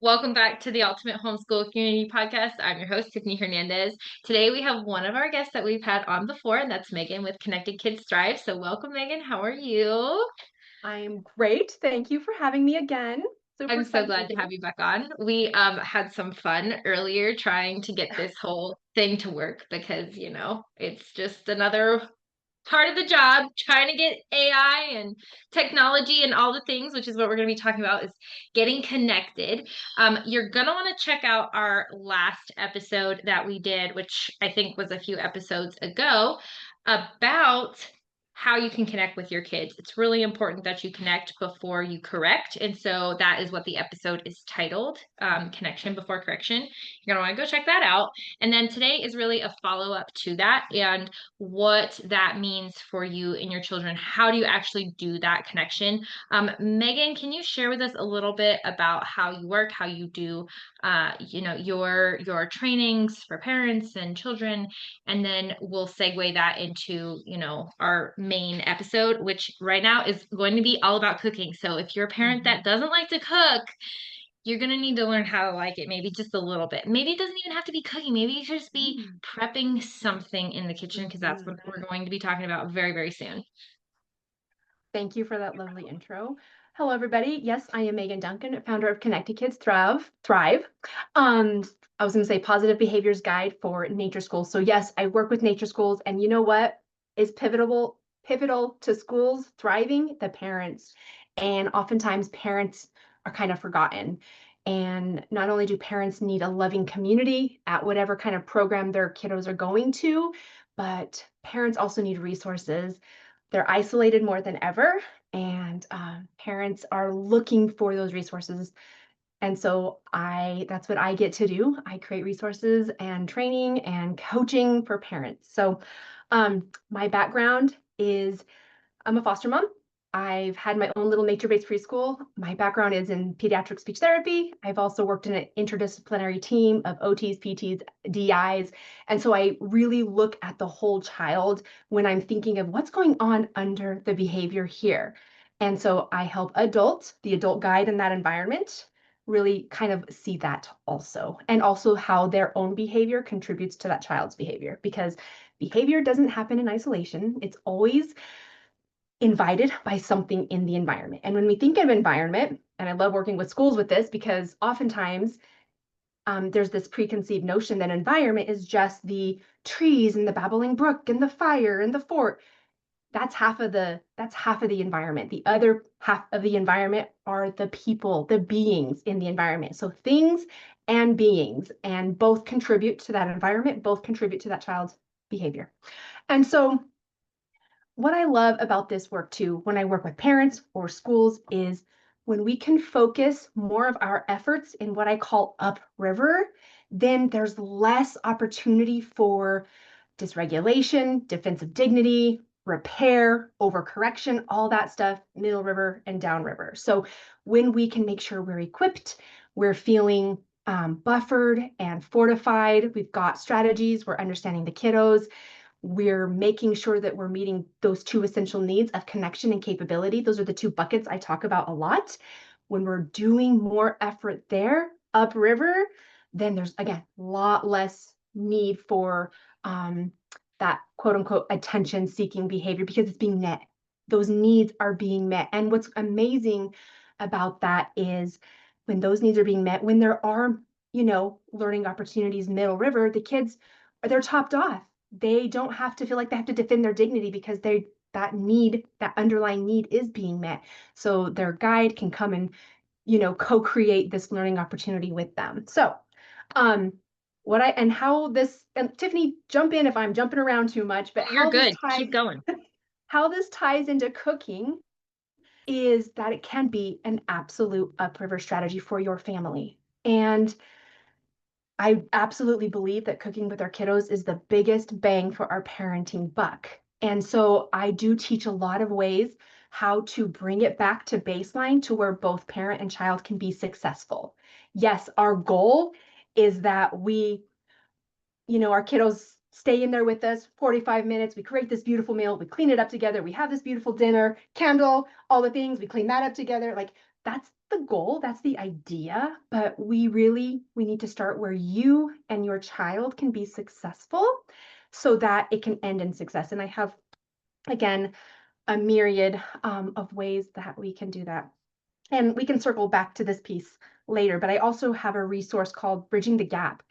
Welcome back to the Ultimate Homeschool Community Podcast. I'm your host, Tiffany Hernandez. Today we have one of our guests that we've had on before, and that's Megan with Connected Kids Thrive. So welcome, Megan. How are you? I'm great. Thank you for having me again. Super I'm so excited to be glad to here. have you back on. We had some fun earlier trying to get this whole thing to work because, it's just another part of the job trying to get AI and technology and all the things, which is what we're going to be talking about, is getting connected. You're going to want to check out our last episode that we did, which I think was a few episodes ago, about how you can connect with your kids. It's really important that you connect before you correct. And so that is what the episode is titled, Connection Before Correction. You're going to want to go check that out. And then today is really a follow-up to that and what that means for you and your children. How do you actually do that connection? Megan, can you share with us a little bit about how you work, how you do, your trainings for parents and children, and then we'll segue that into, our main episode, which right now is going to be all about cooking. So if you're a parent that doesn't like to cook, you're going to need to learn how to like it, maybe just a little bit. Maybe it doesn't even have to be cooking. Maybe you should just be Mm, prepping something in the kitchen because that's what mhm. we're going to be talking about very, very soon. Thank you for that lovely intro. Hello, everybody. Yes, I am Megan Duncan, founder of Connected Kids Thrive. Um, I was going to say Positive Behaviors Guide for Nature Schools. So yes, I work with nature schools, and you know what is pivotal to schools thriving? The parents. And oftentimes parents are kind of forgotten. And not only do parents need a loving community at whatever kind of program their kiddos are going to, but parents also need resources. They're isolated more than ever, and parents are looking for those resources. And so that's what I get to do. I create resources and training and coaching for parents. So my background is I'm a foster mom. I've had my own little nature-based preschool. My background is in pediatric speech therapy. I've also worked in an interdisciplinary team of OTs, PTs, DIs. And so I really look at the whole child when I'm thinking of what's going on under the behavior here. And so I help the adult guide in that environment, really kind of see that also. And also how their own behavior contributes to that child's behavior, because behavior doesn't happen in isolation. It's always invited by something in the environment. And when we think of environment, and I love working with schools with this because oftentimes there's this preconceived notion that environment is just the trees and the babbling brook and the fire and the fort. That's half of the environment. The other half of the environment are the people, the beings in the environment. So things and beings, and both contribute to that environment, both contribute to that child's behavior. And so what I love about this work too, when I work with parents or schools, is when we can focus more of our efforts in what I call upriver, then there's less opportunity for dysregulation, defensive dignity, repair, overcorrection, all that stuff, middle river and downriver. So when we can make sure we're equipped, we're feeling buffered and fortified, we've got strategies, we're understanding the kiddos, we're making sure that we're meeting those two essential needs of connection and capability. Those are the two buckets I talk about a lot. When we're doing more effort there, upriver, then there's, again, a lot less need for that quote unquote attention seeking behavior because it's being met. Those needs are being met. And what's amazing about that is when those needs are being met, when there are, learning opportunities middle river, the kids, they're topped off. They don't have to feel like they have to defend their dignity because that underlying need is being met. So their guide can come and, co-create this learning opportunity with them. So, what I and how this and Tiffany, jump in if I'm jumping around too much, but Oh, you're how this good. ties Keep going. how this ties into cooking is that it can be an absolute upriver strategy for your family. And I absolutely believe that cooking with our kiddos is the biggest bang for our parenting buck. And so I do teach a lot of ways how to bring it back to baseline to where both parent and child can be successful. Yes, our goal is that our kiddos stay in there with us 45 minutes. We create this beautiful meal. We clean it up together. We have this beautiful dinner, candle, all the things. We clean that up together. Like the goal, that's the idea, but we need to start where you and your child can be successful so that it can end in success. And I have, again, a myriad of ways that we can do that. And we can circle back to this piece later, but I also have a resource called Bridging the Gap.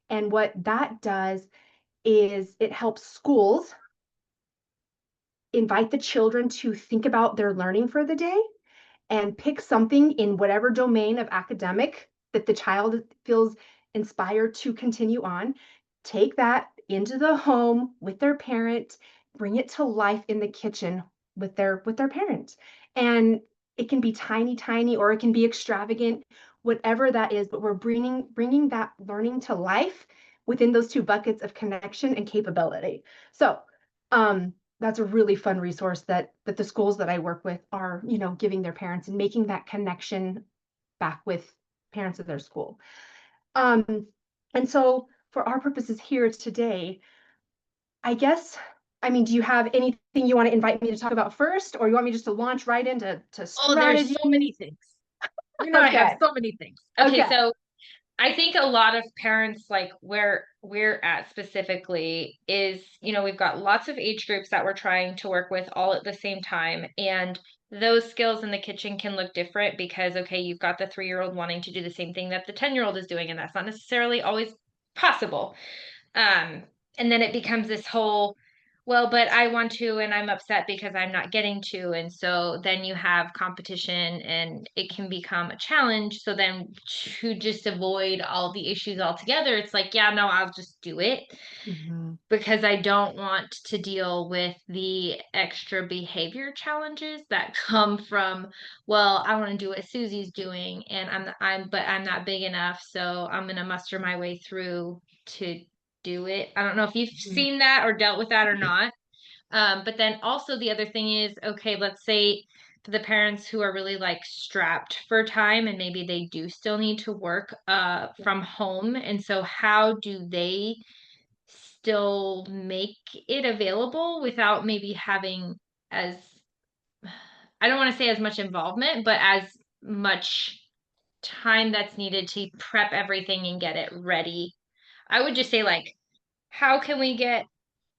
And what that does is it helps schools invite the children to think about their learning for the day and pick something in whatever domain of academic that the child feels inspired to continue on. Take that into the home with their parent, bring it to life in the kitchen with their parent. And it can be tiny, tiny, or it can be extravagant, whatever that is, but we're bringing that learning to life within those two buckets of connection and capability. So that's a really fun resource that the schools that I work with are, giving their parents and making that connection back with parents of their school. And so for our purposes here today, I guess, I mean, do you have anything you want to invite me to talk about first, or you want me just to launch right into Oh, there's strategy? so many things. I have Okay. so many things. Okay, Okay. so I think a lot of parents, like where we're at specifically, is, we've got lots of age groups that we're trying to work with all at the same time. And those skills in the kitchen can look different because, okay, you've got the 3-year-old wanting to do the same thing that the 10-year-old is doing, and that's not necessarily always possible. And then it becomes this whole, well, but I want to, and I'm upset because I'm not getting to. And so then you have competition and it can become a challenge. So then to just avoid all the issues altogether, it's like, yeah, no, I'll just do it Mhm. because I don't want to deal with the extra behavior challenges that come from, well, I want to do what Susie's doing and but I'm not big enough, so I'm going to muster my way through to do it. I don't know if you've Mhm. seen that or dealt with that or not. But then also the other thing is, okay, let's say for the parents who are really like strapped for time and maybe they do still need to work from home. And so how do they still make it available without maybe having as, I don't want to say as much involvement, but as much time that's needed to prep everything and get it ready? I would just say, like, how can we get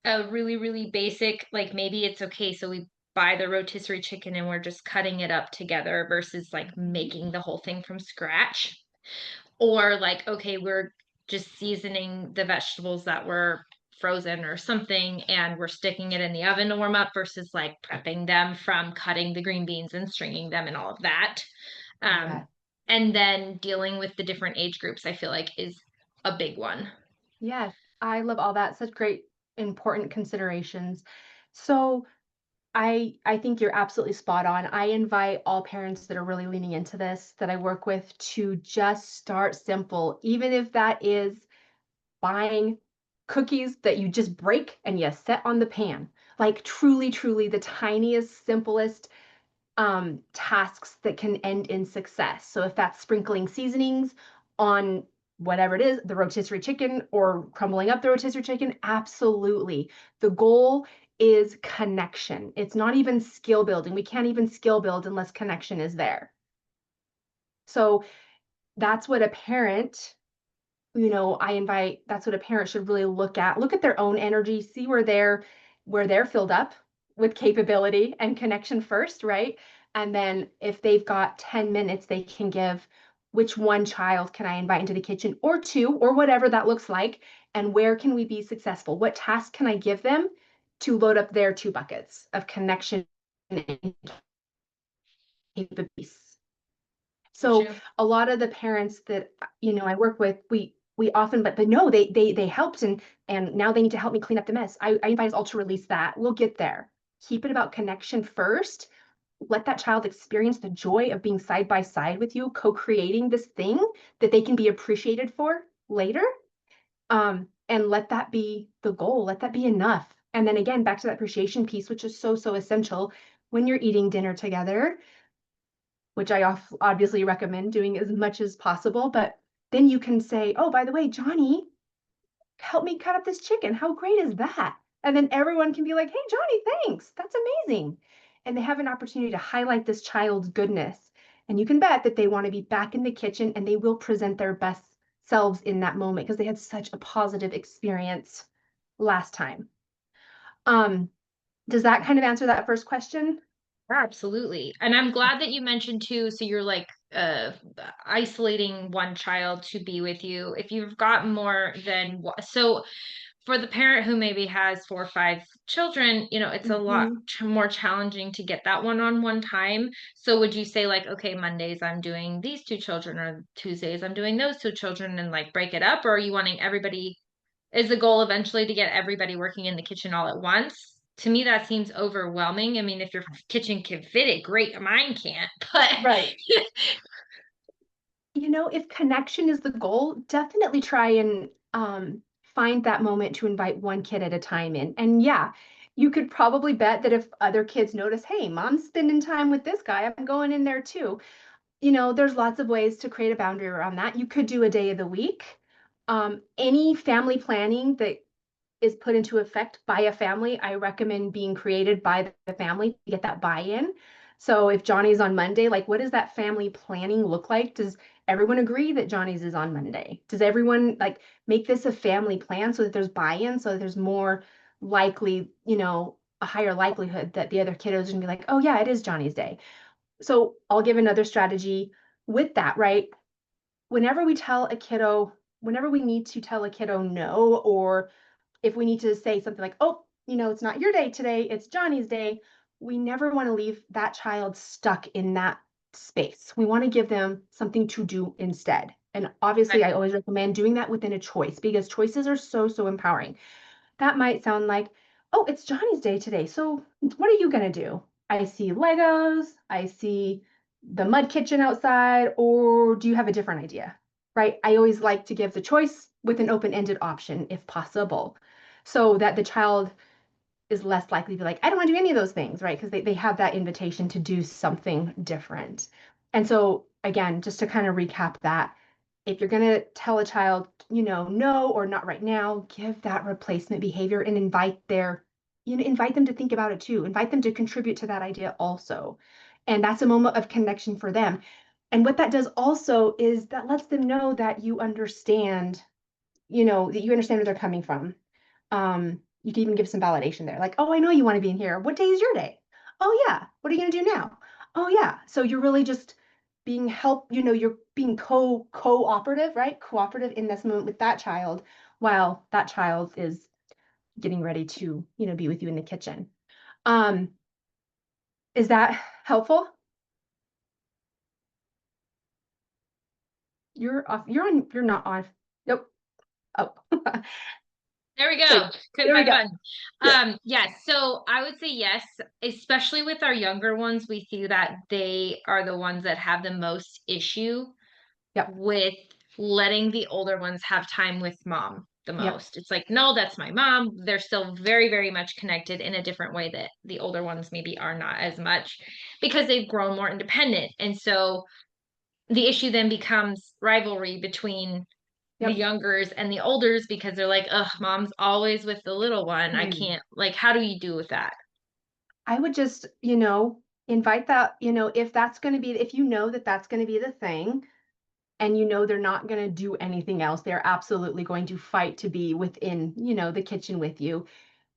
a really, really basic, like maybe it's okay. So we buy the rotisserie chicken and we're just cutting it up together versus like Mhm. making the whole thing from scratch. Or like, okay, we're just seasoning the vegetables that were frozen or something and we're sticking it in the oven to warm up versus like prepping them from cutting the green beans and stringing them and all of that. Um, Yeah. and then dealing with the different age groups, I feel like is a big one. Yes, I love all that. Such great, important considerations. So I think you're absolutely spot on. I invite all parents that are really leaning into this that I work with to just start simple, even if that is buying cookies that you just break and you set on the pan. Like truly, truly the tiniest, simplest tasks that can end in success. So if that's sprinkling seasonings on whatever it is, the rotisserie chicken or crumbling up the rotisserie chicken, absolutely. The goal is connection. It's not even skill building. We can't even skill build unless connection is there. So that's what a parent, I invite, that's what a parent should really look at their own energy, see where they're filled up with capability and connection first, right? And then if they've got 10 minutes they can give, which one child can I invite into the kitchen, or two, or whatever that looks like, and where can we be successful? What task can I give them to load up their two buckets of connection and capabilities? So True. a lot of the parents that I work with, we often, but no, they helped, and now they need to help me clean up the mess. I invite us all to release that. We'll get there. Keep it about connection first. Let that child experience the joy of being side by side with you, co-creating this thing that they can be appreciated for later. And let that be the goal. Let that be enough. And then again, back to that appreciation piece, which is so, so essential when you're eating dinner together, which I obviously recommend doing as much as possible. But then you can say, oh, by the way, Johnny, help me cut up this chicken. How great is that? And then everyone can be like, hey, Johnny, thanks. That's amazing. And they have an opportunity to highlight this child's goodness And you can bet that they want to be back in the kitchen and they will present their best selves in that moment because they had such a positive experience last time. Um, does that kind of answer that first question? Absolutely. And I'm glad that you mentioned too, so you're like isolating one child to be with you. If you've got more than so for the parent who maybe has 4 or 5 children, it's a lot Mhm. more challenging to get that one-on-one time. So would you say like, okay, Mondays I'm doing these 2 children, or Tuesdays I'm doing those 2 children, and like break it up? Or are you wanting everybody, is the goal eventually to get everybody working in the kitchen all at once? To me, that seems overwhelming. I mean, if your kitchen can fit it, great. Mine can't, but Right. If connection is the goal, definitely try and find that moment to invite one kid at a time in. And yeah, you could probably bet that if other kids notice, hey, mom's spending time with this guy, I'm going in there too. There's lots of ways to create a boundary around that. You could do a day of the week. Any family planning that is put into effect by a family, I recommend being created by the family to get that buy-in. So if Johnny's on Monday, like what does that family planning look like? Does everyone agree that Johnny's is on Monday? Does everyone like make this a family plan so that there's buy-in, so that there's more likely, a higher likelihood that the other kiddos are gonna be like, oh yeah, it is Johnny's day. So I'll give another strategy with that, right? Whenever we tell a kiddo, whenever we need to tell a kiddo no, or if we need to say something like, oh, it's not your day today, it's Johnny's day, we never want to leave that child stuck in that space. We want to give them something to do instead. And obviously, I always recommend doing that within a choice because choices are so, so empowering. That might sound like, oh, it's Johnny's day today. So what are you going to do? I see Legos, I see the mud kitchen outside, or do you have a different idea? Right? I always like to give the choice with an open-ended option if possible, so that the child is less likely to be like, I don't want to do any of those things, right? Because they have that invitation to do something different. And so, again, just to kind of recap that, if you're going to tell a child, no, or not right now, give that replacement behavior and invite them to think about it too. Invite them to contribute to that idea also. And that's a moment of connection for them. And what that does also is that lets them know that you understand, that you understand where they're coming from. You can even give some validation there, like, oh, I know you want to be in here. What day is your day? Oh yeah. What are you gonna do now? Oh yeah. So you're really just being you're being cooperative, right? Cooperative in this moment with that child while that child is getting ready to, be with you in the kitchen. Um, is that helpful? You're off. You're not on. Nope. Oh, There we go. there, Couldn't there we find the go. button. Yeah. Yes. So I would say yes, especially with our younger ones. We see that they are the ones that have the most issue Yep. with letting the older ones have time with mom the Yep. most. It's like, no, that's my mom. They're still very, very much connected in a different way that the older ones maybe are not as much because they've grown more independent. And so the issue then becomes rivalry between the Yep. youngers and the olders because they're like, ugh, mom's always with the little one. I Hmm. can't, like, how do you do with that? I would just, invite that, if that's going to be, if you know that that's going to be the thing, and they're not going to do anything else, they're absolutely going to fight to be within, the kitchen with you,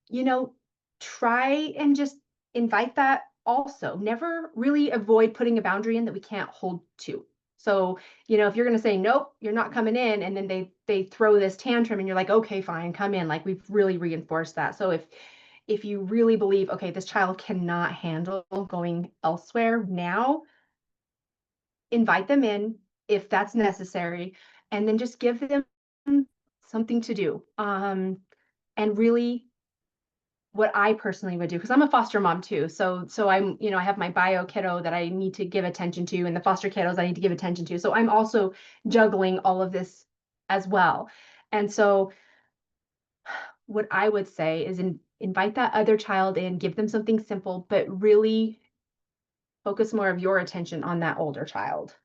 you know, try and just invite that also. Never really avoid putting a boundary in that we can't hold to. So, if you're going to say, nope, you're not coming in, and then they throw this tantrum and you're like, okay, fine, come in. Like we've really reinforced that. So if you really believe, okay, this child cannot handle going elsewhere now, invite them in if that's necessary, and then just give them something to do. And really, what I personally would do, because I'm a foster mom too. So I'm, I have my bio kiddo that I need to give attention to, and the foster kiddos I need to give attention to. So I'm also juggling all of this as well. And so what I would say is invite that other child in, give them something simple, but really focus more of your attention on that older child.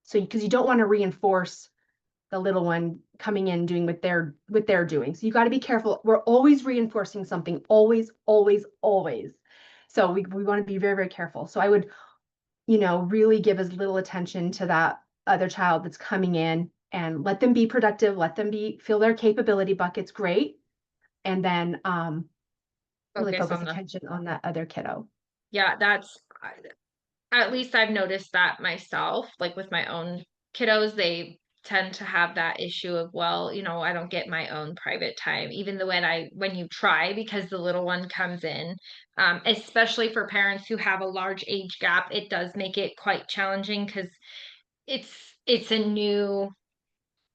So because you don't want to reinforce the little one coming in doing what they're doing. So you got to be careful. We're always reinforcing something, always, always, always. So we want to be very, very careful. So I would really give as little attention to that other child that's coming in and let them be productive, let them feel their capability buckets great, and then really Focus focus on the attention on that other kiddo. yeah, that's at least I've noticed that myself, like with my own kiddos, they tend to have that issue of, well, I don't get my own private time, even though when you try, because the little one comes in, especially for parents who have a large age gap, it does make it quite challenging because it's a new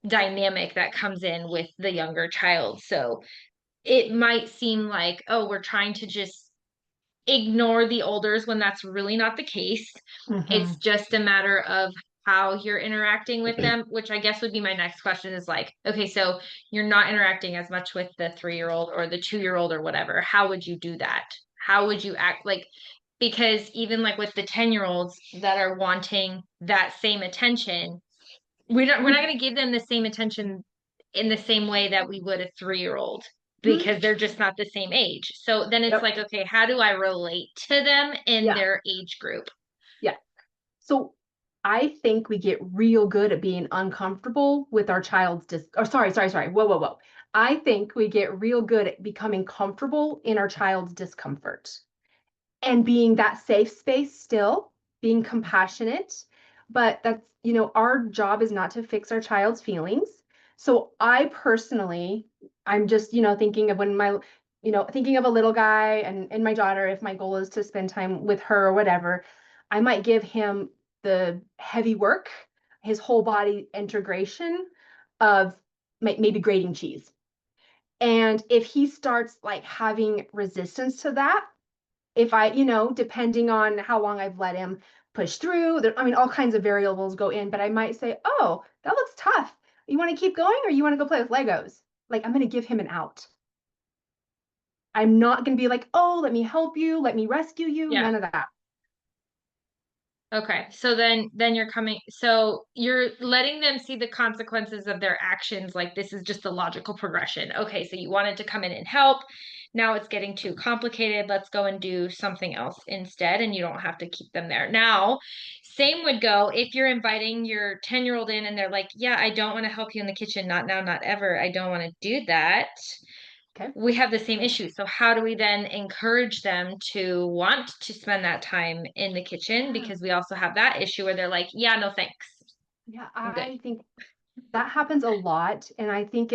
dynamic that comes in with the younger child. So it might seem like, oh, we're trying to just ignore the olders when that's really not the case. It's Hmm. just a matter of how you're interacting with them, which I guess would be my next question is like, okay, so you're not interacting as much with the 3 year old or the 2 year old or whatever. How would you do that? How would you act like, because even like with the 10 year olds that are wanting that same attention, we're not going to give them the same attention in the same way that we would a 3 year old because they're just not the same age. So then it's Yep. like, okay, how do I relate to them in Yeah. their age group? Yeah. So I think we get real good at being uncomfortable with our child's or sorry. Whoa, whoa, whoa. I think we get real good at becoming comfortable in our child's discomfort and being that safe space still, being compassionate. But our job is not to fix our child's feelings. So I personally, I'm just, thinking of thinking of a little guy and my daughter, if my goal is to spend time with her or whatever, I might give him the heavy work, his whole body integration of maybe grating cheese. And if he starts like having resistance to that, if I, depending on how long I've let him push through, all kinds of variables go in, but I might say, oh, that looks tough. You want to keep going or you want to go play with Legos? Like, I'm going to give him an out. I'm not going to be like, oh, let me help you. Let me rescue you. Yeah. None of that. Okay. So then you're letting them see the consequences of their actions. Like this is just the logical progression. Okay, so you wanted to come in and help. Now it's getting too complicated. Let's go and do something else instead. And you don't have to keep them there. Now, same would go if you're inviting your 10-year-old in and they're like, yeah, I don't want to help you in the kitchen. Not now, not ever. I don't want to do that. Okay. We have the same issue. So how do we then encourage them to want to spend that time in the kitchen? Yeah. Because we also have that issue where they're like, yeah, no thanks. Yeah. I'm good. I think that happens a lot. And I think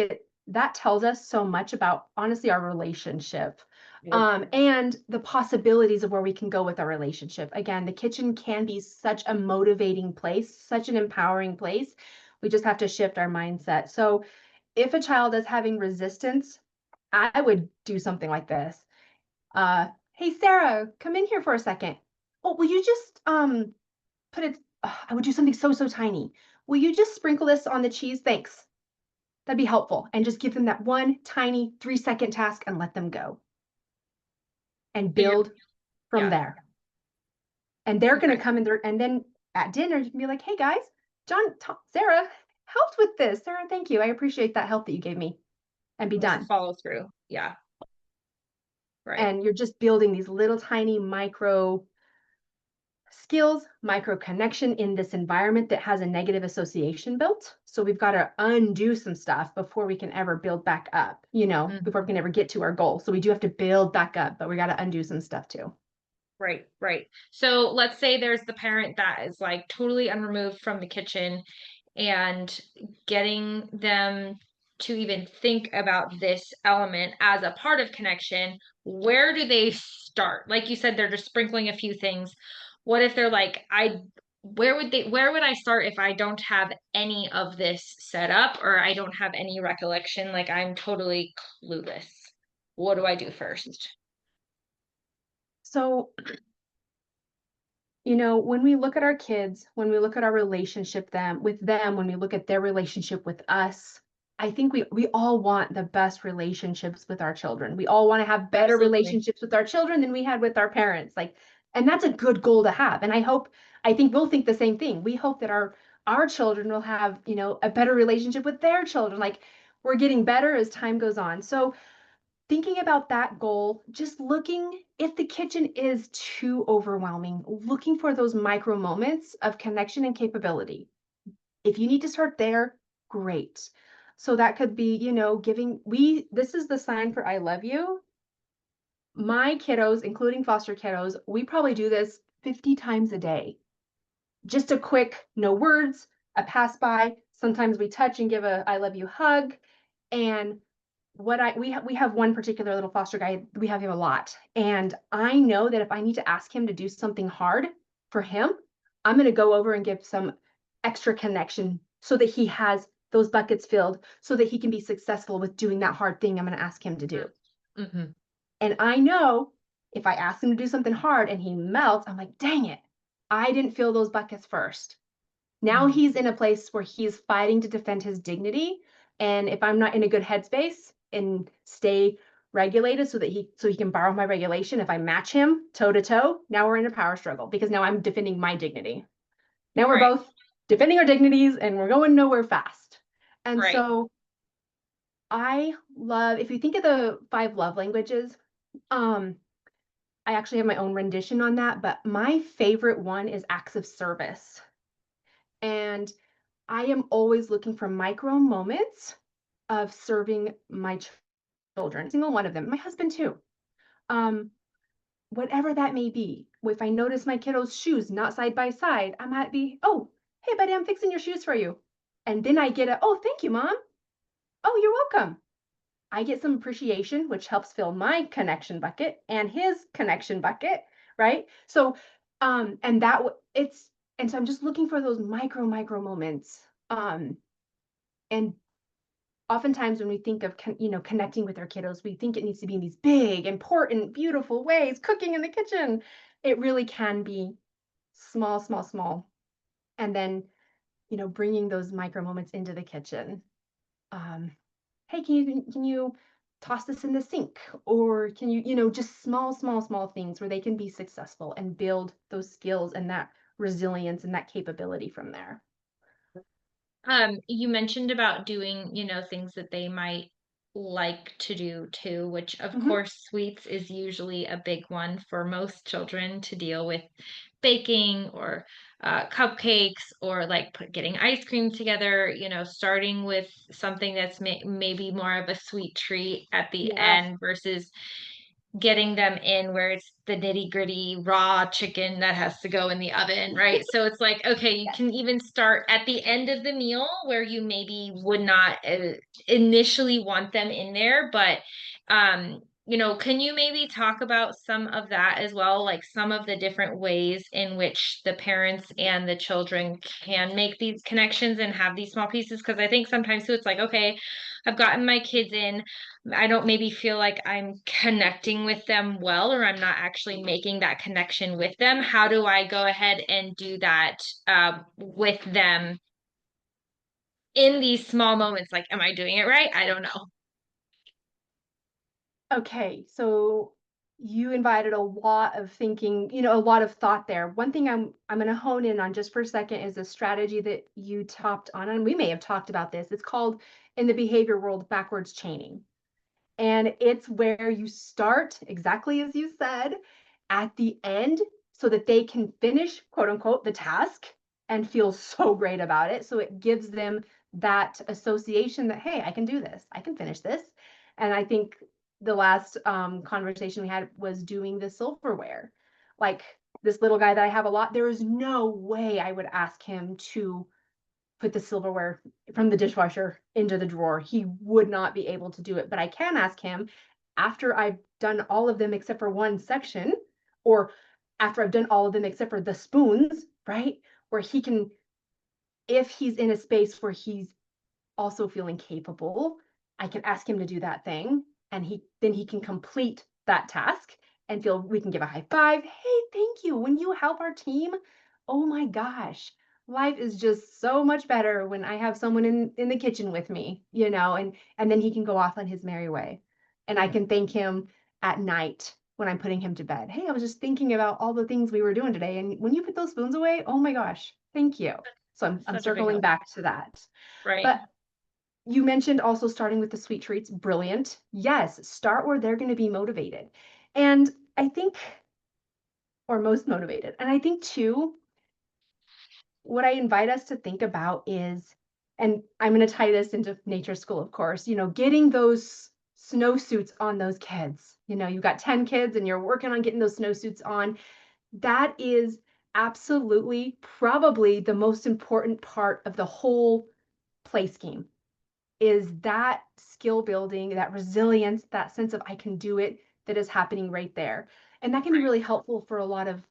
that tells us so much about honestly our relationship. Yep. And the possibilities of where we can go with our relationship. Again, the kitchen can be such a motivating place, such an empowering place. We just have to shift our mindset. So if a child is having resistance, I would do something like this. Hey Sarah, come in here for a second. Oh, will you just put it I would do something so tiny. Will you just sprinkle this on the cheese? Thanks. That'd be helpful. And just give them that one tiny 3-second task and let them go and So you're, build from yeah. there. And they're going Okay. to come in there. And then at dinner, you can be like, hey guys, Sarah helped with this. Sarah, thank you. I appreciate that help that you gave me, and be It's a done. follow through. Yeah. Right. And you're just building these little tiny micro skills, micro connection in this environment that has a negative association built. So we've got to undo some stuff before we can ever build back up, before we Mhm. can ever get to our goal. So we do have to build back up, but we got to undo some stuff too. Right, right. So let's say there's the parent that is like totally unremoved from the kitchen and getting them to even think about this element as a part of connection. Where do they start? Like you said, they're just sprinkling a few things. What if they're like, where would I start if I don't have any of this set up or I don't have any recollection? Like I'm totally clueless. What do I do first? So, when we look at our kids, when we look at our relationship with them, when we look at their relationship with us, I think we all want the best relationships with our children. We all want to have better Absolutely. relationships with our children than we had with our parents. And that's a good goal to have. And I think we'll think the same thing. We hope that our children will have, a better relationship with their children. Like we're getting better as time goes on. So thinking about that goal, just looking if the kitchen is too overwhelming, looking for those micro moments of connection and capability. If you need to start there, great. So that could be, this is the sign for I love you. My kiddos, including foster kiddos, we probably do this 50 times a day. Just a quick, no words, a pass by. Sometimes we touch and give a I love you hug. And we have one particular little foster guy, we have him a lot. And I know that if I need to ask him to do something hard for him, I'm going to go over and give some extra connection so that he has those buckets filled so that he can be successful with doing that hard thing I'm going to ask him to do. Mm-hmm. And I know if I ask him to do something hard and he melts, I'm like, dang it, I didn't fill those buckets first. Now Mm-hmm. he's in a place where he's fighting to defend his dignity. And if I'm not in a good headspace and stay regulated so he can borrow my regulation, if I match him toe to toe, now we're in a power struggle because now I'm defending my dignity. Now we're Right. both defending our dignities and we're going nowhere fast. And Right. so I love, if you think of the 5 love languages, um, I actually have my own rendition on that, but my favorite one is acts of service. And I am always looking for micro moments of serving my children, single one of them, my husband too. Um, Whatever that may be. If I notice my kiddo's shoes not side by side, I might be, oh, hey, buddy, I'm fixing your shoes for you. And then I get oh, thank you, mom. Oh, you're welcome. I get some appreciation, which helps fill my connection bucket and his connection bucket, right? So, and that it's, and so I'm just looking for those micro moments. And oftentimes when we think of connecting with our kiddos, we think it needs to be in these big, important, beautiful ways, cooking in the kitchen. It really can be small, small, small, and then bringing those micro moments into the kitchen. um, hey, can you toss this in the sink, or can just small, small, small things where they can be successful and build those skills and that resilience and that capability from there. You mentioned about doing, things that they might like to do too, which of Hmm. course sweets is usually a big one for most children to deal with baking or cupcakes or like getting ice cream together, starting with something that's maybe more of a sweet treat at the Yes. end versus getting them in where it's the nitty-gritty raw chicken that has to go in the oven, right? So it's like, okay, you Yes. can even start at the end of the meal where you maybe would not initially want them in there, but can you maybe talk about some of that as well, like some of the different ways in which the parents and the children can make these connections and have these small pieces? Because I think sometimes too, it's like, okay, I've gotten my kids in, I don't maybe feel like I'm connecting with them well, or I'm not actually making that connection with them. How do I go ahead and do that with them in these small moments? Like, am I doing it right? I don't know. Okay, so you invited a lot of thinking, a lot of thought there. One thing I'm going to hone in on just for a second is a strategy that you topped on, and we may have talked about this. It's called, in the behavior world, backwards chaining. And it's where you start exactly as you said at the end so that they can finish, quote unquote, the task and feel so great about it. So it gives them that association that, hey, I can do this, I can finish this. And I think the last conversation we had was doing the silverware. Like this little guy that I have a lot, there is no way I would ask him to put the silverware from the dishwasher into the drawer. He would not be able to do it. But I can ask him after I've done all of them except for one section, or after I've done all of them except for the spoons, right? Where he can, if he's in a space where he's also feeling capable, I can ask him to do that thing, and he can complete that task and feel we can give a high five. Hey, thank you. When you help our team, oh my gosh, life is just so much better when I have someone in the kitchen with me, and then he can go off on his merry way. And I can thank him at night when I'm putting him to bed. Hey, I was just thinking about all the things we were doing today, and when you put those spoons away, oh my gosh, thank you. So I'm Such a big circling help. back to that. Right. But You mentioned also starting with the sweet treats. Brilliant. Yes, start where they're going to be motivated. And I think, or most motivated. And I think too, what I invite us to think about is, and I'm going to tie this into nature school, of course, getting those snowsuits on those kids. You've got 10 kids and you're working on getting those snowsuits on. That is absolutely probably the most important part of the whole play scheme, is that skill building, that resilience, that sense of I can do it, that is happening right there. And that can be Right. really helpful for a lot of,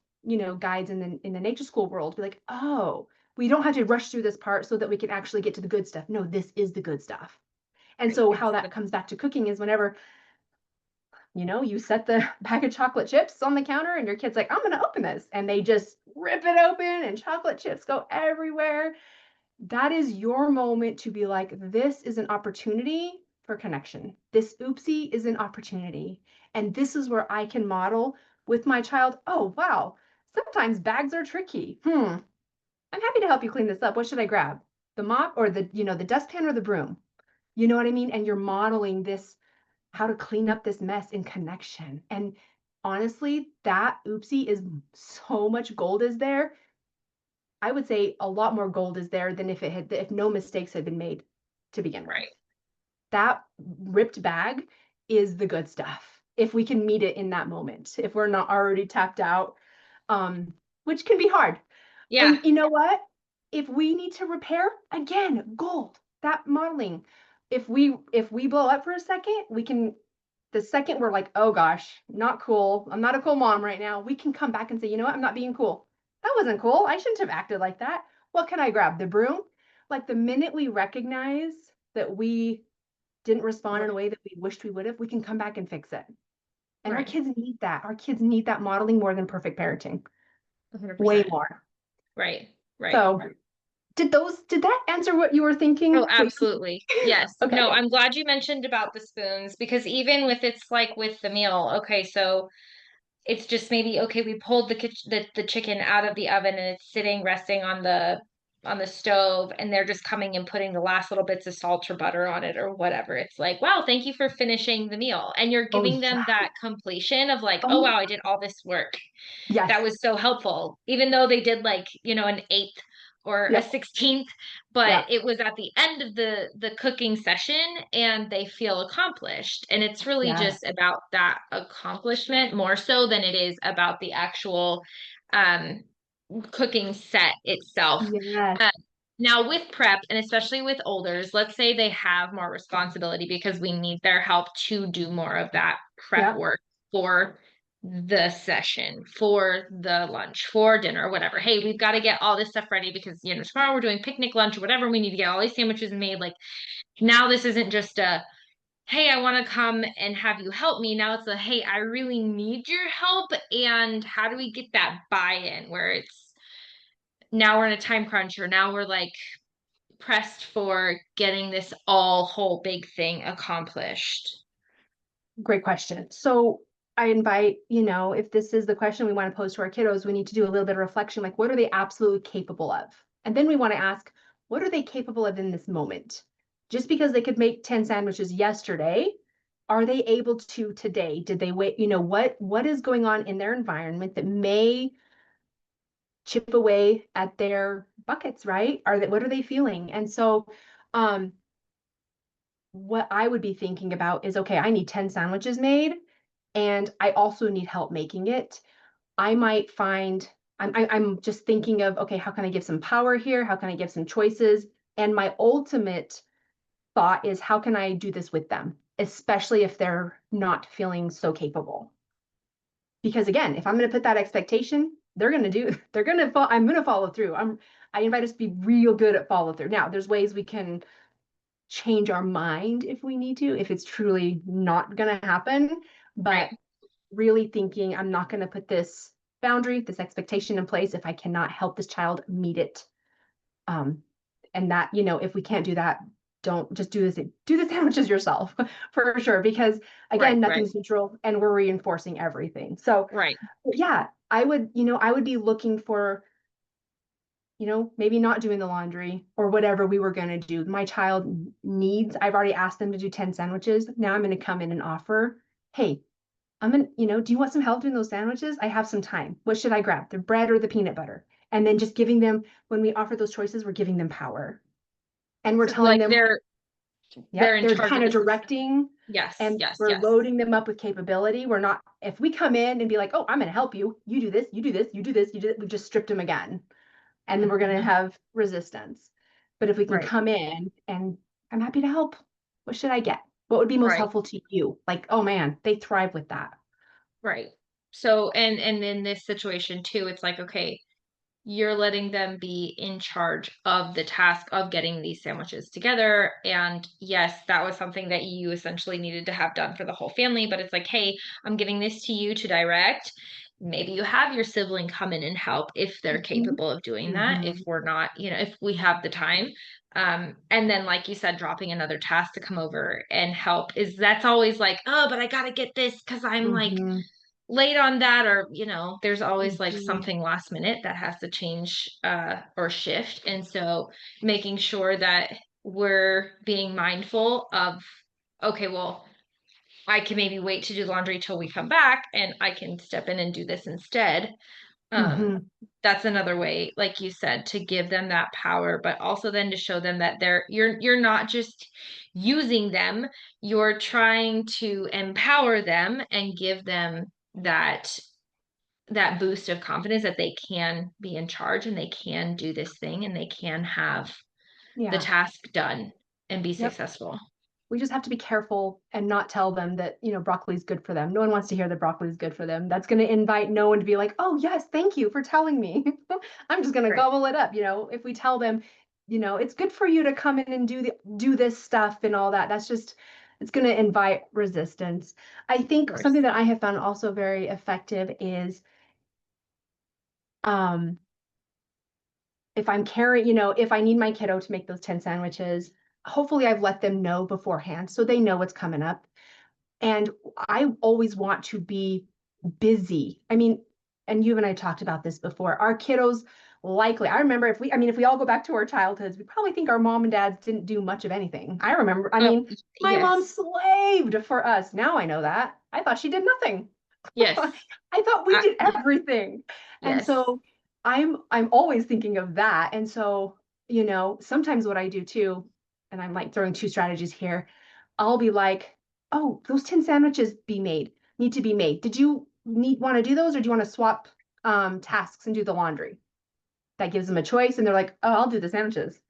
guides in the nature school world. Be like, oh, we don't have to rush through this part so that we can actually get to the good stuff. No, this is the good stuff. And Right. so how It's that the comes back to cooking is whenever, you set the bag of chocolate chips on the counter and your kid's like, I'm going to open this. And they just rip it open and chocolate chips go everywhere. That is your moment to be like, this is an opportunity for connection. This oopsie is an opportunity. And this is where I can model with my child. Oh, wow. Sometimes bags are tricky. I'm happy to help you clean this up. What should I grab? The mop or the dustpan or the broom? You know what I mean? And you're modeling this, how to clean up this mess in connection. And honestly, that oopsie is so much gold is there. I would say a lot more gold is there than if no mistakes had been made to begin with. right. That ripped bag is the good stuff. If we can meet it in that moment, if we're not already tapped out, which can be hard. Yeah. And you know what? If we need to repair, again, gold, that modeling. If we blow up for a second, we can, the second we're like, oh gosh, not cool. I'm not a cool mom right now. We can come back and say, you know what? I'm not being cool. That wasn't cool. I shouldn't have acted like that. What can I grab? The broom? Like the minute we recognize that we didn't respond in a way that we wished we would have, we can come back and fix it. And our Right. kids need that. Our kids need that modeling more than perfect parenting. Way 100%. more. Right. Right. So did that answer what you were Oh, thinking? Wait, absolutely. Yes. No, okay. I'm glad you mentioned about the spoons because even with it's like with the meal, okay, so it's just maybe okay, we pulled the chicken out of the oven and it's sitting resting on the stove and they're just coming and putting the last little bits of salt or butter on it or whatever. It's like, wow, thank you for finishing the meal. And you're Oh giving them yeah. that completion of like, oh Oh wow, I did all this work. yes. That was so helpful, even though they did like, an eighth or a Yep. 16th, but Yep. it was at the end of the cooking session and they feel accomplished. And it's really Yes. just about that accomplishment more so than it is about the actual um, cooking set itself. Yes. Uh, Now, with prep, and especially with olders, let's say they have more responsibility because we need their help to do more of that prep Yep. work for the session, for the lunch, for dinner, whatever. Hey, we've got to get all this stuff ready because, tomorrow we're doing picnic lunch or whatever. We need to get all these sandwiches made. Like now, this isn't just a, hey, I want to come and have you help me. Now it's a, hey, I really need your help. And how do we get that buy-in where it's now we're in a time crunch or now we're like pressed for getting this all whole big thing accomplished? Great question. So I invite, if this is the question we want to pose to our kiddos, we need to do a little bit of reflection, like what are they absolutely capable of? And then we want to ask, what are they capable of in this moment? Just because they could make 10 sandwiches yesterday, are they able to today? Did they wait? What is going on in their environment that may chip away at their buckets, right? What are they feeling? And so what I would be thinking about is, okay, I need 10 sandwiches made and I also need help making it. I might find, I'm just thinking of, okay, how can I give some power here? How can I give some choices? And my ultimate thought is, how can I do this with them, especially if they're not feeling so capable? Because again, if I'm going to put that expectation, they're going to I'm going to follow through. I invite us to be real good at follow through. Now, there's ways we can change our mind if we need to, if it's truly not going to happen. But Right. really thinking, I'm not going to put this boundary, this expectation in place if I cannot help this child meet it. And that, if we can't do that, don't just do the sandwiches yourself for sure. Because Right. again, Right. nothing's neutral and we're reinforcing everything. So Right. yeah, I would be looking for maybe not doing the laundry or whatever we were going to do. My child needs, I've already asked them to do 10 sandwiches. Now I'm going to come in and offer, hey, do you want some help doing those sandwiches? I have some time. What should I grab? The bread or the peanut butter? And then just giving them, when we offer those choices, we're giving them power. And we're So telling like them, they're yep, in they're charge of kind of this. directing Yes, and yes, we're yes. loading them up with capability. We're not, if we come in and be like, oh, I'm going to help you, you do this, you do this, you do this, you do this, we've just stripped them again. And then we're going to Mhm. have resistance. But if we can Right, come in and I'm happy to help, what should I get? What would be most right, helpful to you? Like, oh man, they thrive with that. right. So and in this situation too, it's like, okay, you're letting them be in charge of the task of getting these sandwiches together. And yes, that was something that you essentially needed to have done for the whole family. But it's like, hey, I'm giving this to you to direct. Maybe you have your sibling come in and help if they're Mhm. capable of doing that. If Mhm. we're not, if we have the time. And then, like you said, dropping another task to come over and help that's always like, oh, but I got to get this because I'm like Mhm. late on that, or there's always like Mhm. something last minute that has to change or shift. And so making sure that we're being mindful of, okay, well, I can maybe wait to do laundry till we come back and I can step in and do this instead. um Mhm. that's another way, like you said, to give them that power, but also then to show them that you're not just using them, you're trying to empower them and give them that boost of confidence that they can be in charge and they can do this thing and they can have the Yeah. task done and be Yep. successful. We just have to be careful and not tell them that, broccoli is good for them. No one wants to hear that broccoli is good for them. That's going to invite no one to be like, oh, yes, thank you for telling me. I'm just going to Right. gobble it up. If we tell them, it's good for you to come in and do this stuff and all that, it's going to invite resistance. I Of think something course. that I have found also very effective is um, if I'm carrying, if I need my kiddo to make those 10 sandwiches, hopefully I've let them know beforehand so they know what's coming up. And I always want to be busy. I mean, and you and I talked about this before. Our kiddos likely, I remember if we all go back to our childhoods, we probably think our mom and dads didn't do much of anything. I remember, Oh, my mom yes. slaved for us. Now I know that. I thought she did nothing. Yes. I thought we did Yeah. everything. And Yes. so I'm always thinking of that. And so, sometimes what I do too, and I'm like throwing two strategies here, I'll be like, oh, those 10 sandwiches need to be made. Did you want to do those or do you want to swap tasks and do the laundry? That gives them a choice and they're like, oh, I'll do the sandwiches.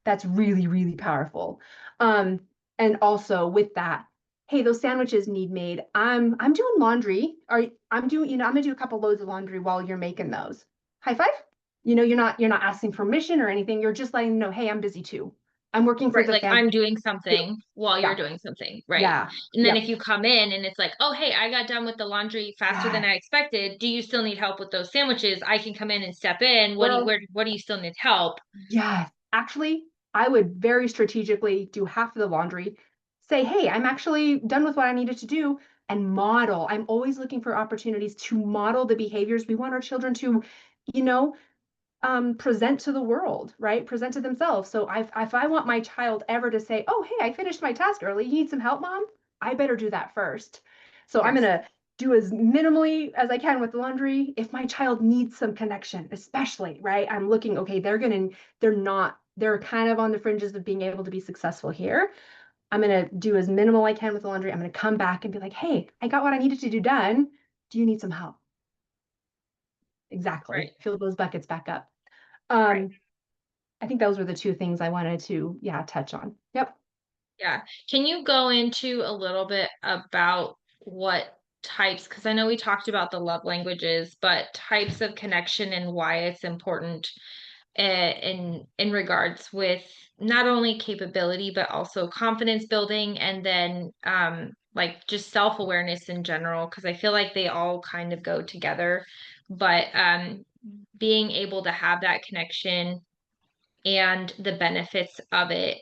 That's really, really powerful. Um, and also with that, hey, those sandwiches need made. I'm doing laundry. I'm doing, I'm gonna do a couple loads of laundry while you're making those. High five. You're not asking permission or anything. You're just letting them know, hey, I'm busy too. I'm working for Right. the Like family I'm doing too. something while you're Yeah. doing something. Right. Yeah. And then if Yep. you come in and it's like, oh, hey, I got done with the laundry faster than Yes. I expected. Do you still need help with those sandwiches? I can come in and step in. Girl. What do you still need help? Yes. Actually, I would very strategically do half of the laundry, say, hey, I'm actually done with what I needed to do, and model. I'm always looking for opportunities to model the behaviors we want our children to, you know, present to the world, right? Present to themselves. So if I want my child ever to say, oh, hey, I finished my task early, you need some help, mom? I better do that first. So I'm Yes. going to do as minimally as I can with the laundry. If my child needs some connection, especially, right? I'm looking, okay, they're kind of on the fringes of being able to be successful here. I'm going to do as minimal I can with the laundry. I'm going to come back and be like, hey, I got what I needed to do done. Do you need some help? Right. Exactly. Fill those buckets back up. Right. Um, I think those were the two things I wanted to, yeah, touch on. Yep. Yeah. Can you go into a little bit about what types, because I know we talked about the love languages, but types of connection and why it's important in regards with not only capability but also confidence building, and then like just self-awareness in general, because I feel like they all kind of go together. But being able to have that connection and the benefits of it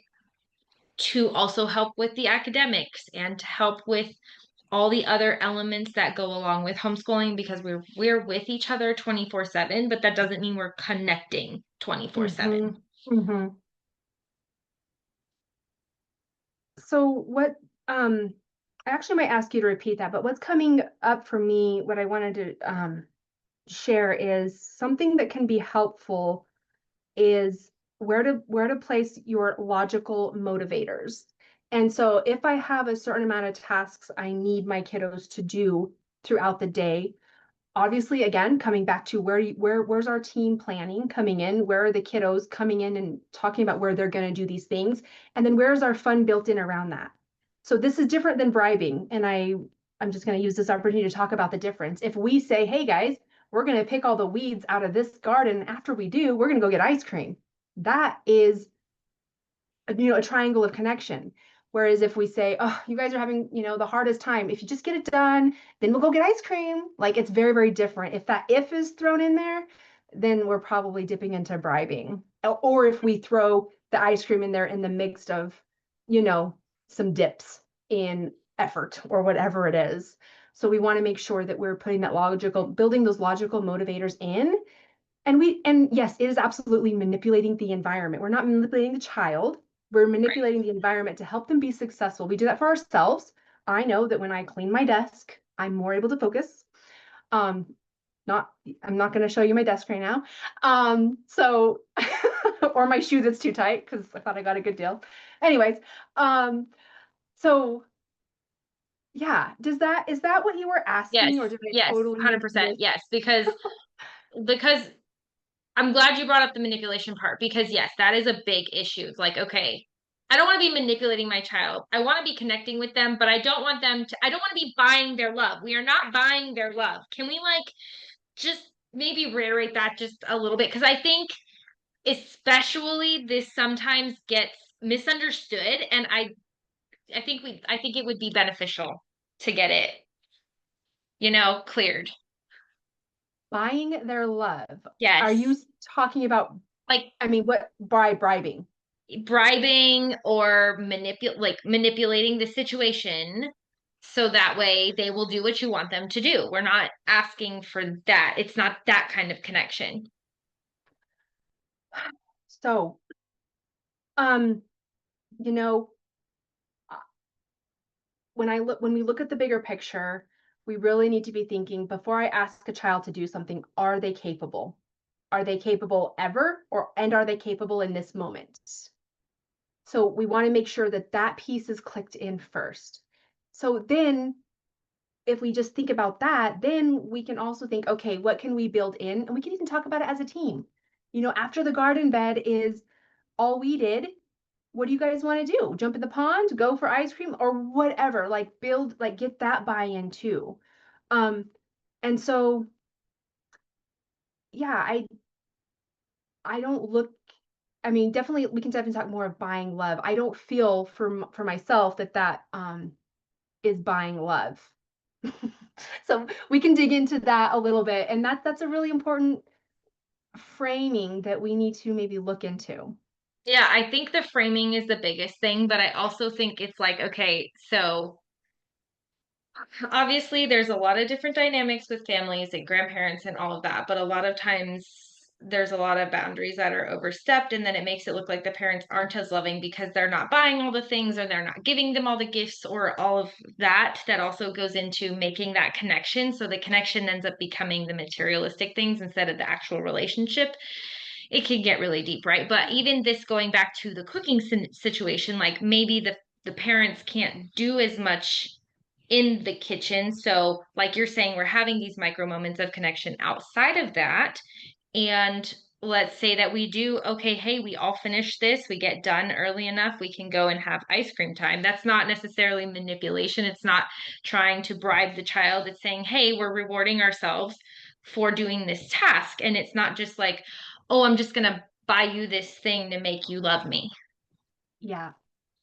to also help with the academics and to help with all the other elements that go along with homeschooling, because we're with each other 24/7, but that doesn't mean we're connecting 24/7. Mm-hmm. Mm-hmm. So what, I actually might ask you to repeat that, but what's coming up for me, what I wanted to share is something that can be helpful is where to place your logical motivators. And so if I have a certain amount of tasks I need my kiddos to do throughout the day, obviously again coming back to where's our team planning coming in, where are the kiddos coming in and talking about where they're going to do these things, and then where's our fun built in around that. So this is different than bribing, and I'm just going to use this opportunity to talk about the difference. If we say, hey guys, we're going to pick all the weeds out of this garden, after we do, we're going to go get ice cream, that is a triangle of connection. Whereas if we say, oh, you guys are having, the hardest time, if you just get it done, then we'll go get ice cream. Like, it's very, very different. If that if is thrown in there, then we're probably dipping into bribing. Or if we throw the ice cream in there in the mix of, some dips in effort or whatever it is. So we want to make sure that we're putting building those logical motivators in. And yes, it is absolutely manipulating the environment. We're not manipulating the child. We're Right. manipulating the environment to help them be successful. We do that for ourselves. I know that when I clean my desk, I'm more able to focus. Um, not, I'm not going to show you my desk right now. So, or my shoe that's too tight because I thought I got a good deal. Anyways, so yeah, is that what you were Yes. asking, or did I Yes. totally 100%. miss? Yes. Because I'm glad you brought up the manipulation part because yes, that is a big issue. It's like, okay, I don't want to be manipulating my child. I want to be connecting with them, but I don't want to be buying their love. We are not buying their love. Can we like just maybe reiterate that just a little bit? Because I think especially this sometimes gets misunderstood and I think it would be beneficial to get it, cleared. Buying their love. Are you Yes. talking about, Like I mean, what, by bribing? bribing or manipulating the situation so that way they will do what you want them to do. We're not asking for that. It's not that kind of connection. So, um, you know, uh, when we look at the bigger picture, we really need to be thinking before I ask a child to do something, are they capable? Are they capable ever? And are they capable in this moment? So we want to make sure that that piece is clicked in first. So then if we just think about that, then we can also think, okay, what can we build in? And we can even talk about it as a team. After the garden bed is all we did, what do you guys want to do? Jump in the pond, go for ice cream, or whatever, like build, like get that buy-in too. Um, and so, yeah, I don't look, I mean, definitely, we can definitely talk more of buying love. I don't feel for myself that is buying love. So we can dig into that a little bit, and that's a really important framing that we need to maybe look into. Yeah, I think the framing is the biggest thing, but I also think it's like, okay, so obviously there's a lot of different dynamics with families and grandparents and all of that, but a lot of times there's a lot of boundaries that are overstepped, and then it makes it look like the parents aren't as loving because they're not buying all the things or they're not giving them all the gifts or all of that. That also goes into making that connection. So the connection ends up becoming the materialistic things instead of the actual relationship. It can get really deep, right? But even this going back to the cooking situation, like maybe the parents can't do as much in the kitchen. So, like you're saying, we're having these micro moments of connection outside of that. And let's say that we do, okay, hey, we all finish this, we get done early enough, we can go and have ice cream time. That's not necessarily manipulation. It's not trying to bribe the child. It's saying, hey, we're rewarding ourselves for doing this task. And it's not just like, oh, I'm just going to buy you this thing to make you love me. Yeah.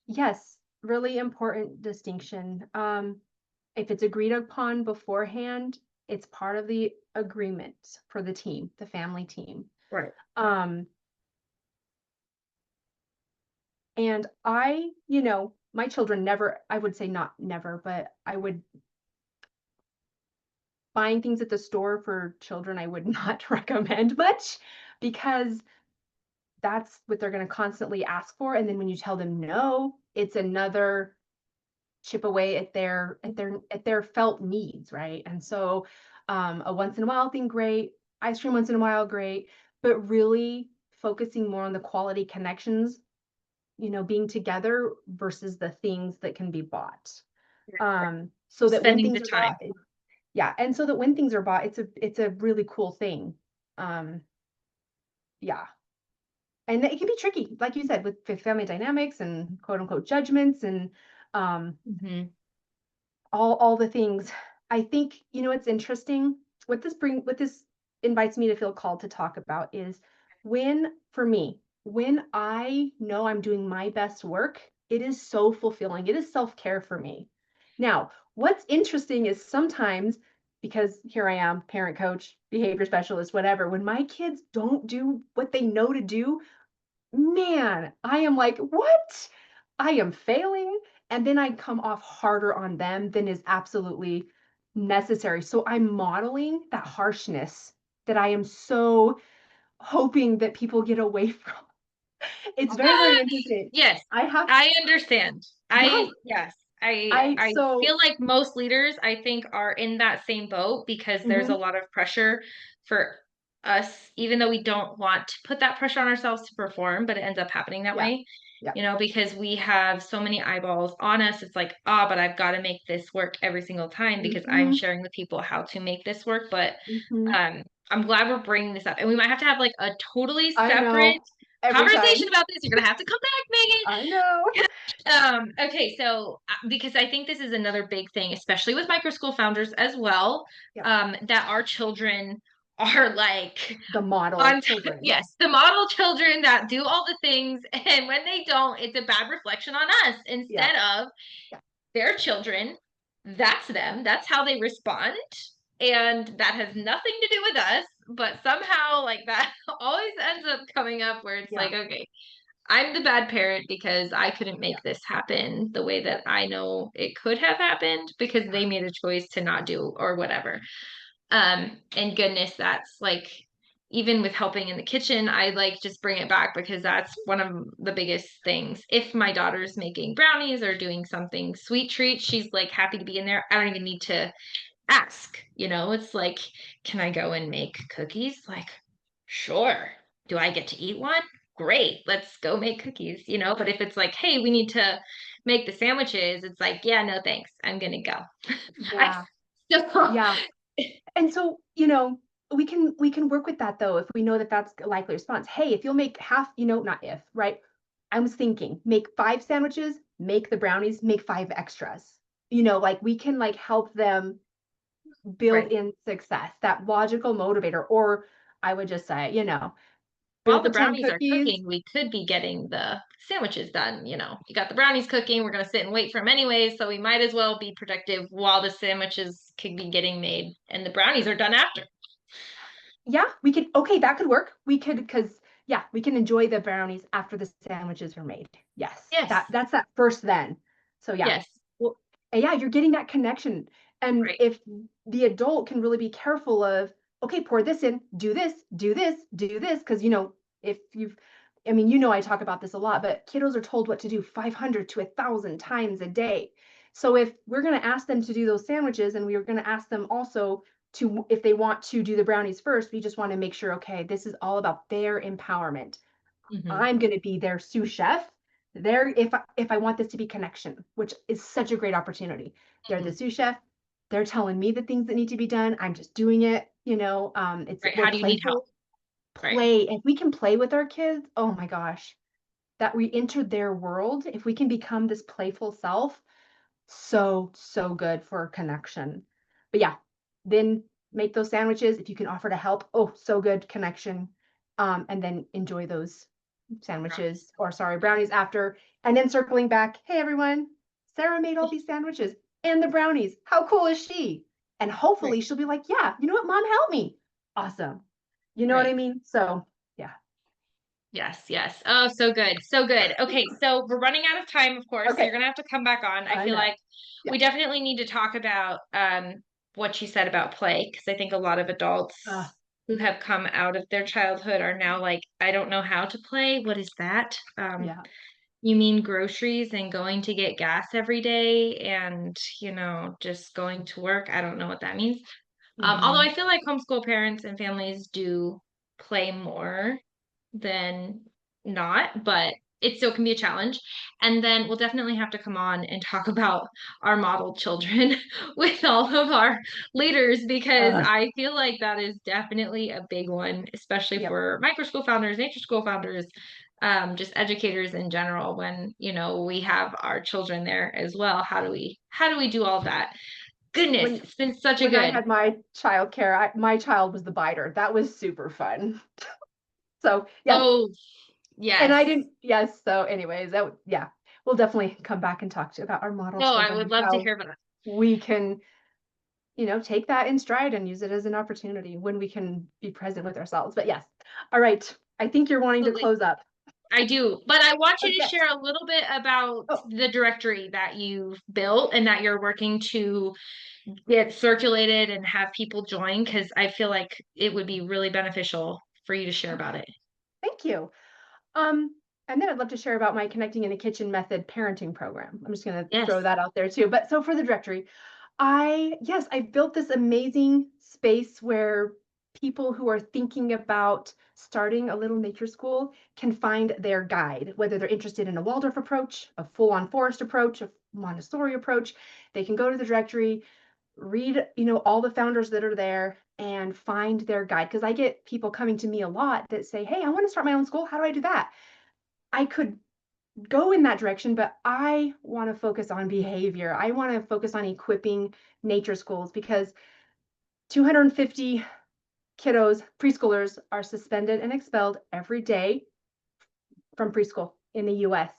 Yes, really important distinction. If it's agreed upon beforehand, it's part of the agreement for the team, the family team. Right. Um, and my children never, I would say not never, but I would buying things at the store for children, I would not recommend much because that's what they're going to constantly ask for. And then when you tell them no, it's another chip away at their felt needs, right? And so a once in a while thing, great. Ice cream once in a while, great. But really focusing more on the quality connections, being together versus the things that can be bought. So that when Spending the things are bought, time. yeah, and so that when things are bought, it's a really cool thing. Um, yeah. And it can be tricky, like you said, with family dynamics and quote unquote judgments and um Mm-hmm. all the things. I think, it's interesting. What this invites me to feel called to talk about is for me, when I know I'm doing my best work, it is so fulfilling. It is self-care for me. Now, what's interesting is sometimes, because here I am, parent coach, behavior specialist, whatever, when my kids don't do what they know to do, man, I am like, what? I am failing. And then I come off harder on them than is absolutely necessary. So I'm modeling that harshness that I am so hoping that people get away from. It's very, very interesting. Yes, I have, I understand. yeah, Yes, I I, I so, feel like most leaders I think are in that same boat because there's a mhm, lot of pressure for us, even though we don't want to put that pressure on ourselves to perform, but it ends up happening that yeah, way. yeah, Because we have so many eyeballs on us. It's like, but I've got to make this work every single time because I'm hmm, sharing with people how to make this work. But hmm. um, I'm glad we're bringing this up, and we might have to have like a totally I separate know every time. conversation about this. You're gonna have to come back, Megan. I know. Okay, so because I think this is another big thing, especially with micro school founders as well, Yep. that our children are like The model on children. yes, the model children that do all the things, and when they don't, it's a bad reflection on us Yeah. instead of Yeah. their children. That's them. That's how they respond. And that has nothing to do with us, but somehow like that always ends up coming up where it's Yeah. like, okay, I'm the bad parent because I couldn't Yeah. make this happen the way Yeah. that I know it could have happened because Yeah. they made a choice to not do or whatever. And goodness, that's like even with helping in the kitchen, I like just bring it back because that's one of the biggest things. If my daughter's making brownies or doing something sweet treat, she's like happy to be in there. I don't even need to ask, it's like, can I go and make cookies? Like, sure. Do I get to eat one? Great, let's go make cookies. But if it's like, hey, we need to make the sandwiches, it's like, yeah, no thanks, I'm gonna go. I Yeah. still Yeah. And so, we can work with that though if we know that that's a likely response. Hey, if you'll make half, not if, right? I was thinking, make 5 sandwiches, make the brownies, make 5 extras. Like we can like help them build right. in success, that logical motivator. Or I would just say, While build the the 10 brownies are cookies. cooking, we could be getting the sandwiches done. You got the brownies cooking, we're gonna sit and wait for them anyways, so we might as well be productive while the sandwiches could be getting made and the brownies are done after. Yeah, we could, okay, that could work. We could, because yeah, we can enjoy the brownies after the sandwiches are made. Yes, Yes, that's that first then. So yeah. yes, Well, yeah, you're getting that connection. And right. if the adult can really be careful of, okay, pour this in, do this, do this, do this, because if you've, I mean, I talk about this a lot, but kiddos are told what to do 500 to 1,000 times a day. So if we're going to ask them to do those sandwiches and we are going to ask them also to, if they want to do the brownies first, we just want to make sure, okay, this is all about their empowerment. Hmm. I'm going to be their sous chef. There, if I want this to be connection, which is such a great opportunity. They're the Hmm. sous chef. They're telling me the things that need to be done. I'm just doing it. It's Right. we're How do you need help? playful. Right. Play. If we can play with our kids, oh my gosh, that we enter their world. If we can become this playful self, so good for connection. But yeah, then make those sandwiches if you can offer to help. Oh, so good connection. And then enjoy those sandwiches, or sorry, brownies after, and then circling back. Hey everyone, Sarah made all these sandwiches and the brownies. How cool is she? And Right. hopefully she'll be like, yeah, you know what, mom, help me. Awesome. You know what I Right. mean? So yeah. Yes, yes. Oh, so good. So good. Okay, so we're running out of time, of course. So Okay. you're gonna have to come back on. I I feel know. like Yeah. we definitely need to talk about what you said about play, because I think a lot of Uh, adults who have come out of their childhood are now like, I don't know how to play. What is that? Yeah. You mean groceries and going to get gas every day and, just going to work? I don't know what that means. Although Hmm. I feel like homeschool parents and families do play more than not, but it still can be a challenge. And then we'll definitely have to come on and talk about our model children with all of our leaders because Uh, I feel like that is definitely a big one, especially yep. for micro school founders, nature school founders, just educators in general. When we have our children there as well, how do we do all that? Goodness, When it's been such a when I good. had my childcare, my child was the biter. That was super fun. So yes, Oh, and yes. I didn't. Yes. So, anyways, yeah, we'll definitely come back and talk to about our model No, I children would and love to how hear about that. we can, take that in stride and use it as an opportunity when we can be present with ourselves. But yes, all right. I think you're wanting to Absolutely. close up. I do, but I want Oh you to yes. share a little bit about Oh, the directory that you've built and that you're working to get circulated and have people join, because I feel like it would be really beneficial for you to share about okay. it. Thank you. Um, and then I'd love to share about my Connecting in the Kitchen method parenting program. I'm just going to Yes. throw that out there too. But so for the directory, I built this amazing space where people who are thinking about starting a little nature school can find their guide, whether they're interested in a Waldorf approach, a full-on forest approach, a Montessori approach. They can go to the directory, read, all the founders that are there and find their guide. Because I get people coming to me a lot that say, "Hey, I want to start my own school. How do I do that?" I could go in that direction, but I want to focus on behavior. I want to focus on equipping nature schools because 250 kiddos, preschoolers, are suspended and expelled every day from preschool in the US.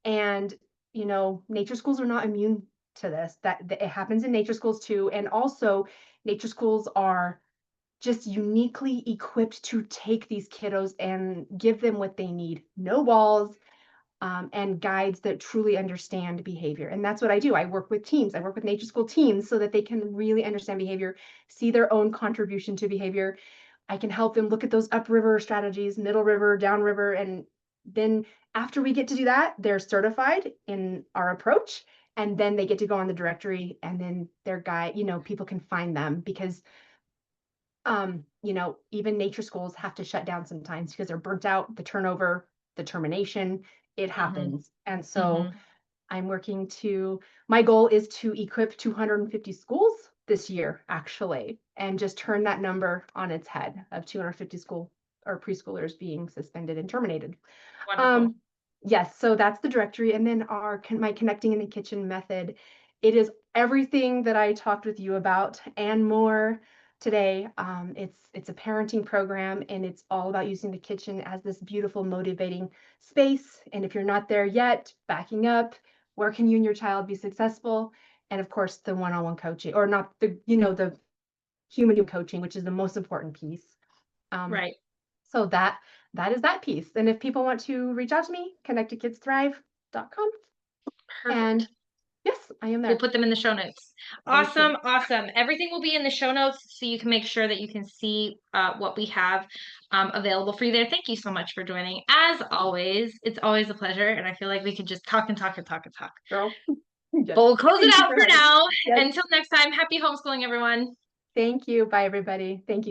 And, nature schools are not immune to this. That it happens in nature schools too. And also, nature schools are just uniquely equipped to take these kiddos and give them what they need. No walls, and guides that truly understand behavior. And that's what I do. I work with teams. I work with nature school teams so that they can really understand behavior, see their own contribution to behavior. I can help them look at those upriver strategies, middle river, downriver, and then after we get to do that, they're certified in our approach. And then they get to go on the directory, and then their guide, people can find them because even nature schools have to shut down sometimes because they're burnt out, the turnover, the termination, it Mm-hmm. happens. And so Mm-hmm. my goal is to equip 250 schools this year, actually, and just turn that number on its head of 250 school or preschoolers being suspended and terminated. Wonderful. Um, yes, so that's the directory. And then my Connecting in the Kitchen method. It is everything that I talked with you about and more today. It's a parenting program, and it's all about using the kitchen as this beautiful, motivating space. And if you're not there yet, backing up, where can you and your child be successful? And of course, the one-on-one coaching, or not the human coaching, which is the most important piece. Um, Right. so that is that piece. And if people want to reach out to me, connectedkidsthrive.com. And Perfect. yes, I am We'll there. put them in the show notes. Thank you. Awesome, awesome. Everything will be in the show notes so you can make sure that you can see what we have available for you there. Thank you so much for joining. As always, it's always a pleasure, and I feel like we could just talk and talk and talk and talk. Girl. Yes. But we'll close it Thank you out for for having me. now. Yes. Until next time, happy homeschooling, everyone. Thank you. Bye, everybody. Thank you.